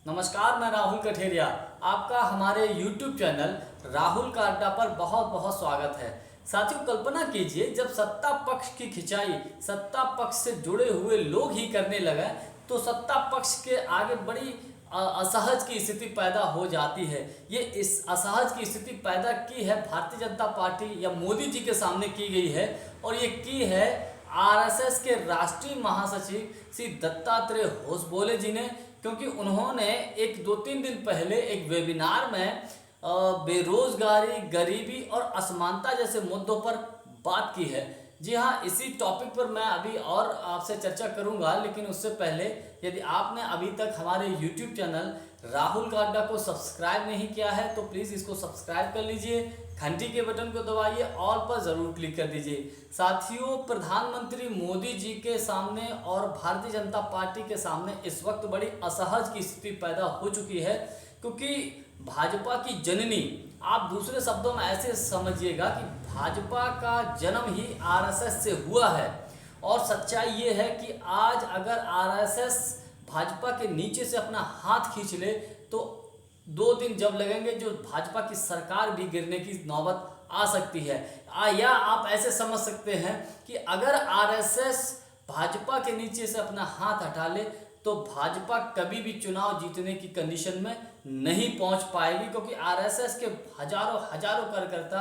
नमस्कार, मैं राहुल कठेरिया। आपका हमारे YouTube चैनल राहुल का अड्डा पर बहुत बहुत स्वागत है। साथियों, कल्पना कीजिए जब सत्ता पक्ष की खिंचाई सत्ता पक्ष से जुड़े हुए लोग ही करने लगे तो सत्ता पक्ष के आगे बड़ी असहज की स्थिति पैदा हो जाती है। ये इस असहज की स्थिति पैदा की है भारतीय जनता पार्टी या मोदी जी के सामने की गई है, और ये की है आरएसएस के राष्ट्रीय महासचिव श्री दत्तात्रेय होसबोले जी ने, क्योंकि उन्होंने एक 2-3 दिन पहले एक वेबिनार में बेरोजगारी, गरीबी और असमानता जैसे मुद्दों पर बात की है। जी हाँ, इसी टॉपिक पर मैं अभी और आपसे चर्चा करूंगा, लेकिन उससे पहले यदि आपने अभी तक हमारे YouTube चैनल राहुल का अड्डा को सब्सक्राइब नहीं किया है तो प्लीज़ इसको सब्सक्राइब कर लीजिए, घंटी के बटन को दबाइए, ऑल पर ज़रूर क्लिक कर दीजिए। साथियों, प्रधानमंत्री मोदी जी के सामने और भारतीय जनता पार्टी के सामने इस वक्त बड़ी असहज की स्थिति पैदा हो चुकी है, क्योंकि भाजपा की जननी, आप दूसरे शब्दों में ऐसे समझिएगा कि भाजपा का जन्म ही आरएसएस से हुआ है। और सच्चाई ये है कि आज अगर आरएसएस भाजपा के नीचे से अपना हाथ खींच ले तो 2 दिन जब लगेंगे जो भाजपा की सरकार भी गिरने की नौबत आ सकती है। या आप ऐसे समझ सकते हैं कि अगर आरएसएस भाजपा के नीचे से अपना हाथ हटा ले तो भाजपा कभी भी चुनाव जीतने की कंडीशन में नहीं पहुंच पाएगी, क्योंकि आरएसएस के हजारों हजारों कार्यकर्ता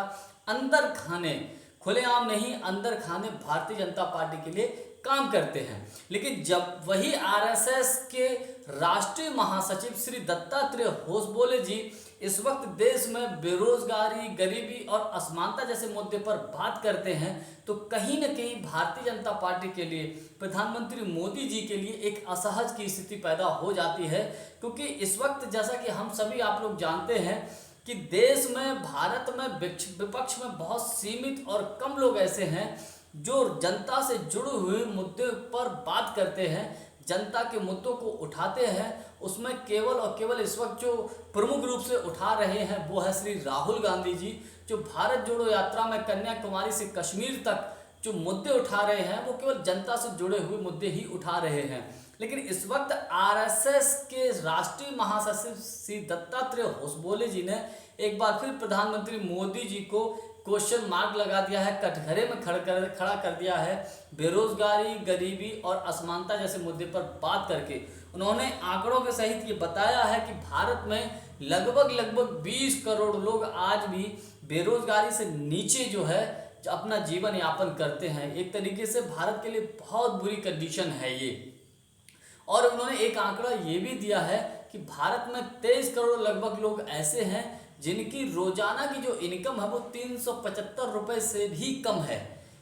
अंदर खाने, खुलेआम नहीं अंदर खाने भारतीय जनता पार्टी के लिए काम करते हैं। लेकिन जब वही आरएसएस के राष्ट्रीय महासचिव श्री दत्तात्रेय होसबोले जी इस वक्त देश में बेरोजगारी, गरीबी और असमानता जैसे मुद्दे पर बात करते हैं तो कहीं न कहीं भारतीय जनता पार्टी के लिए, प्रधानमंत्री मोदी जी के लिए एक असहज की स्थिति पैदा हो जाती है। क्योंकि इस वक्त जैसा कि हम सभी आप लोग जानते हैं कि देश में, भारत में विपक्ष में बहुत सीमित और कम लोग ऐसे हैं जो जनता से जुड़े हुए मुद्दे पर बात करते हैं, जनता के मुद्दों को उठाते हैं। उसमें केवल और केवल इस वक्त जो प्रमुख रूप से उठा रहे हैं वो है श्री राहुल गांधी जी, जो भारत जोड़ो यात्रा में कन्याकुमारी से कश्मीर तक जो मुद्दे उठा रहे हैं वो केवल जनता से जुड़े हुए मुद्दे ही उठा रहे हैं। लेकिन इस वक्त आरएसएस के राष्ट्रीय महासचिव श्री दत्तात्रेय होसबोले जी ने एक बार फिर प्रधानमंत्री मोदी जी को क्वेश्चन मार्क लगा दिया है, कटघरे में खड़ा कर दिया है। बेरोजगारी, गरीबी और असमानता जैसे मुद्दे पर बात करके उन्होंने आंकड़ों के सहित ये बताया है कि भारत में लगभग 20 करोड़ लोग आज भी बेरोजगारी से नीचे जो है अपना जीवन यापन करते हैं। एक तरीके से भारत के लिए बहुत बुरी कंडीशन है ये। और उन्होंने एक आंकड़ा ये भी दिया है कि भारत में 23 करोड़ लगभग लोग ऐसे हैं जिनकी रोजाना की जो इनकम है वो 375 रुपये से भी कम है।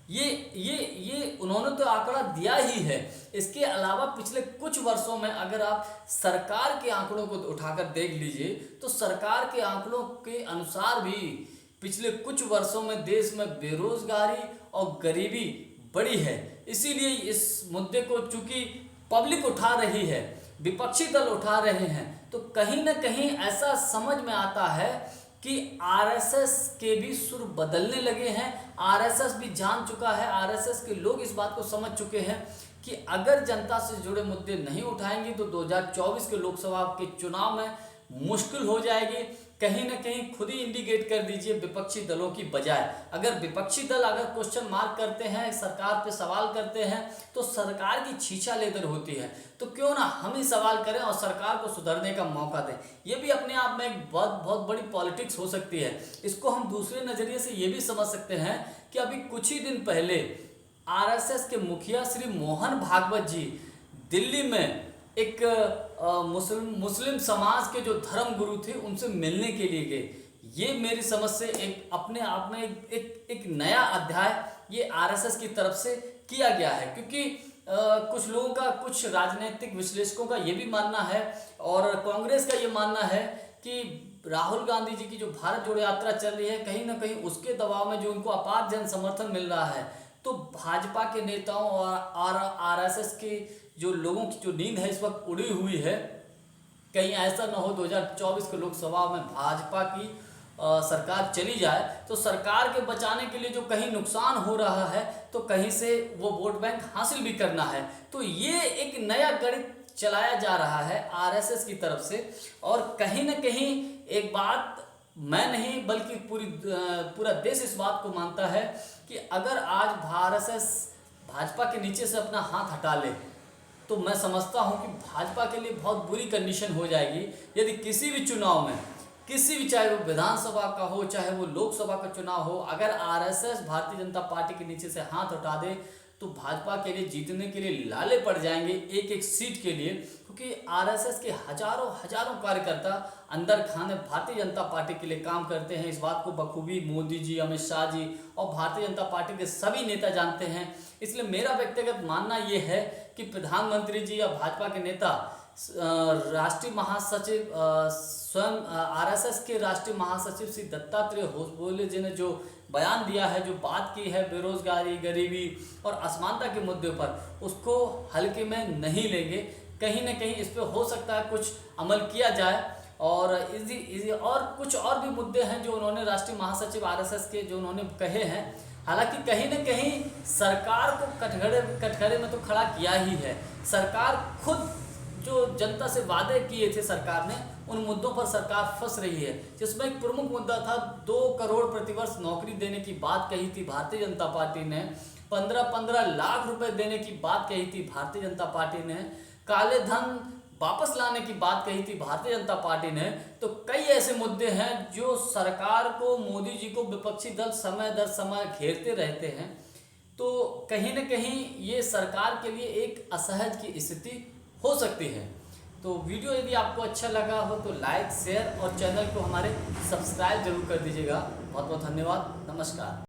ये उन्होंने तो आंकड़ा दिया ही है। इसके अलावा पिछले कुछ वर्षों में अगर आप सरकार के आंकड़ों को उठाकर देख लीजिए तो सरकार के आंकड़ों के अनुसार भी पिछले कुछ वर्षों में देश में बेरोजगारी और गरीबी बढ़ी है। इसीलिए इस मुद्दे को चूंकि पब्लिक उठा रही है, विपक्षी दल उठा रहे हैं, तो कहीं ना कहीं ऐसा समझ में आता है कि आरएसएस के भी सुर बदलने लगे हैं। आरएसएस भी जान चुका है, आरएसएस के लोग इस बात को समझ चुके हैं कि अगर जनता से जुड़े मुद्दे नहीं उठाएंगे तो 2024 के लोकसभा के चुनाव में मुश्किल हो जाएगी। कहीं ना कहीं खुद ही इंडिकेट कर दीजिए विपक्षी दलों की बजाय, अगर विपक्षी दल अगर क्वेश्चन मार्क करते हैं, सरकार पे सवाल करते हैं तो सरकार की छीछा लेकर होती है, तो क्यों ना हम ही सवाल करें और सरकार को सुधरने का मौका दें। ये भी अपने आप में एक बहुत बड़ी पॉलिटिक्स हो सकती है। इसको हम दूसरे नज़रिए से ये भी समझ सकते हैं कि अभी कुछ ही दिन पहले आरएसएस के मुखिया श्री मोहन भागवत जी दिल्ली में एक मुस्लिम समाज के जो धर्म गुरु थे उनसे मिलने के लिए गए। ये मेरी समझ से एक अपने आप में एक नया अध्याय ये आरएसएस की तरफ से किया गया है, क्योंकि कुछ लोगों का, कुछ राजनीतिक विश्लेषकों का ये भी मानना है और कांग्रेस का ये मानना है कि राहुल गांधी जी की जो भारत जोड़ो यात्रा चल रही है, कहीं ना कहीं उसके दबाव में जो उनको अपार जन समर्थन मिल रहा है, तो भाजपा के नेताओं और आरएसएस के जो लोगों की जो नींद है इस वक्त उड़ी हुई है। कहीं ऐसा ना हो 2024 के लोकसभा में भाजपा की सरकार चली जाए तो सरकार के बचाने के लिए जो कहीं नुकसान हो रहा है तो कहीं से वो वोट बैंक हासिल भी करना है। तो ये एक नया गणित चलाया जा रहा है आरएसएस की तरफ से। और कहीं ना कहीं एक बात मैं नहीं बल्कि पूरा देश इस बात को मानता है कि अगर आज आरएसएस भाजपा के नीचे से अपना हाथ हटा ले तो मैं समझता हूं कि भाजपा के लिए बहुत बुरी कंडीशन हो जाएगी। यदि किसी भी चुनाव में, किसी भी, चाहे वो विधानसभा का हो चाहे वो लोकसभा का चुनाव हो, अगर आरएसएस भारतीय जनता पार्टी के नीचे से हाथ उठा दे तो भाजपा के लिए जीतने के लिए लाले पड़ जाएंगे एक एक सीट के लिए, क्योंकि आरएसएस के हजारों हजारों कार्यकर्ता अंदर खाने भारतीय जनता पार्टी के लिए काम करते हैं। इस बात को बखूबी मोदी जी, अमित शाह जी और भारतीय जनता पार्टी के सभी नेता जानते हैं। इसलिए मेरा व्यक्तिगत मानना ये है कि प्रधानमंत्री जी या भाजपा के नेता, राष्ट्रीय महासचिव, स्वयं आरएसएस के राष्ट्रीय महासचिव श्री दत्तात्रेय होसबोले जी ने जो बयान दिया है, जो बात की है बेरोजगारी, गरीबी और असमानता के मुद्दे पर, उसको हल्के में नहीं लेंगे। कहीं ना कहीं इस पर हो सकता है कुछ अमल किया जाए। और और कुछ और भी मुद्दे हैं जो उन्होंने राष्ट्रीय महासचिव आरएसएस के जो उन्होंने कहे हैं। हालांकि कहीं न कहीं सरकार को कटघरे में तो खड़ा किया ही है। सरकार खुद जो जनता से वादे किए थे सरकार ने, उन मुद्दों पर सरकार फंस रही है। जिसमें एक प्रमुख मुद्दा था 2 करोड़ प्रतिवर्ष नौकरी देने की बात कही थी भारतीय जनता पार्टी ने, 15-15 लाख रुपए देने की बात कही थी भारतीय जनता पार्टी ने, काले धन वापस लाने की बात कही थी भारतीय जनता पार्टी ने। तो कई ऐसे मुद्दे हैं जो सरकार को, मोदी जी को विपक्षी दल समय दर समय घेरते रहते हैं। तो कहीं न कहीं ये सरकार के लिए एक असहज की स्थिति हो सकती है। तो वीडियो यदि आपको अच्छा लगा हो तो लाइक, शेयर और चैनल को हमारे सब्सक्राइब जरूर कर दीजिएगा। बहुत बहुत धन्यवाद। नमस्कार।